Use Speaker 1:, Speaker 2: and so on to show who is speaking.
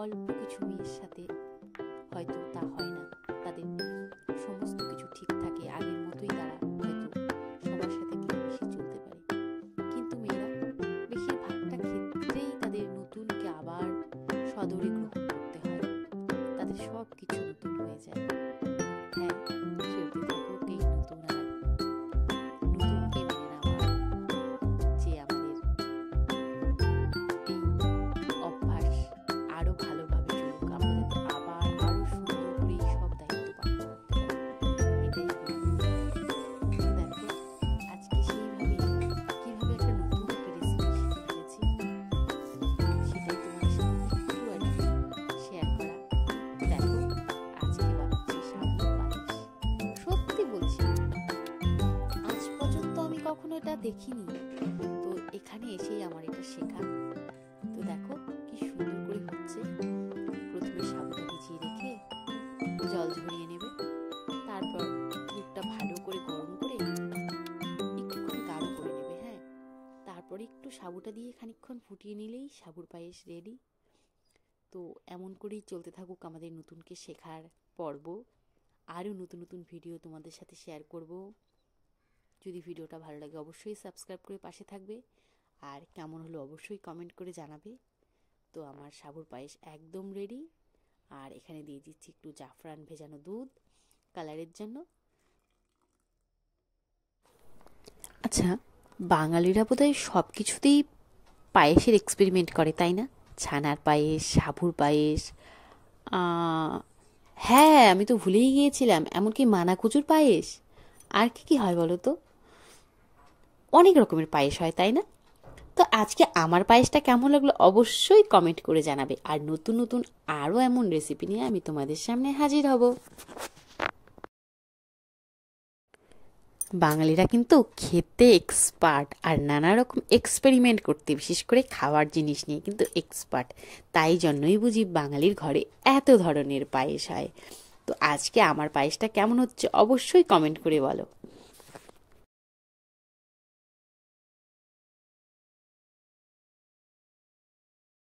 Speaker 1: অল্প কিছু মেয়ের সাথে হয়তো তা হয় না, তাদের সমস্ত কিছু ঠিক থাকে, আগের মতোই তারা হয়তো সবার সাথে মিলেমিশে চলতে পারে। কিন্তু মেয়েরা বেশিরভাগটা ক্ষেত্রেই তাদের নতুনকে আবার সদরে গ্রহণ করতে হয়, তাদের সব কিছু নতুন হয়ে যায়। হ্যাঁ, চলতে থাকুক এই নতুন আর নতুনকে মেনে নেওয়া, যে আমাদের এই অভ্যাস আরো ভালোভাবে চলুক, আমরা যাতে আবার আরো সুন্দর করে সব দায়িত্ব পালন করতে পারি, এটাই দেখো আজকে সেইভাবে কিভাবে একটা নতুন একটা রেসিপি শিখে ফেলেছি, সেটাই তোমার সাথে একটু আর শেয়ার করা। দেখো আজকে বানাচ্ছি সাবুর পায়েস। সত্যি বলছি, আজ পর্যন্ত আমি কখনো এটা দেখিনি, তো এখানে এসেই আমার এটা শেখা। তো দেখো কি সুন্দর করে হচ্ছে। প্রথমে সাবুটা ভিজিয়ে রেখে জল ঝরিয়ে নেবে, তারপর দুধটা ভালো করে গরম করে একটুখানি গাঢ় করে নেবে। হ্যাঁ, তারপরে একটু সাবুটা দিয়ে খানিকক্ষণ ফুটিয়ে নিলেই সাবুর পায়েস রেডি। তো এমন করেই চলতে থাকুক আমাদের নতুনকে শেখার পর্ব। আরও নতুন নতুন ভিডিও তোমাদের সাথে শেয়ার করব। যদি ভিডিওটা ভালো লাগে অবশ্যই সাবস্ক্রাইব করে পাশে থাকবে, আর কেমন হলো অবশ্যই কমেন্ট করে জানাবে। তো আমার সাবুর পায়েস একদম রেডি। আর এখানে দিয়ে দিচ্ছি একটু জাফরান ভেজানো দুধ কালারের জন্য। আচ্ছা, বাঙালিরা বোধহয় সব কিছুতেই পায়েসের এক্সপেরিমেন্ট করে, তাই না? ছানার পায়েস, সাবুর পায়েস, হ্যাঁ আমি তো ভুলেই গিয়েছিলাম, এমনকি মানাকুচুর পায়েস। আর কি কি হয় বলো তো? অনেক রকমের পায়েস হয়, তাই না? তো আজকে আমার পায়েসটা কেমন লাগলো অবশ্যই কমেন্ট করে জানাবে। আর নতুন নতুন আরও এমন রেসিপি নিয়ে আমি তোমাদের সামনে হাজির হব। বাঙালিরা কিন্তু খেতে এক্সপার্ট, আর নানা রকম এক্সপেরিমেন্ট করতে, বিশেষ করে খাওয়ার জিনিস নিয়ে কিন্তু এক্সপার্ট। তাই জন্যই বুঝি বাঙালির ঘরে এত ধরনের পায়েস হয়। তো আজকে আমার পায়েসটা কেমন হচ্ছে অবশ্যই কমেন্ট করে বলো।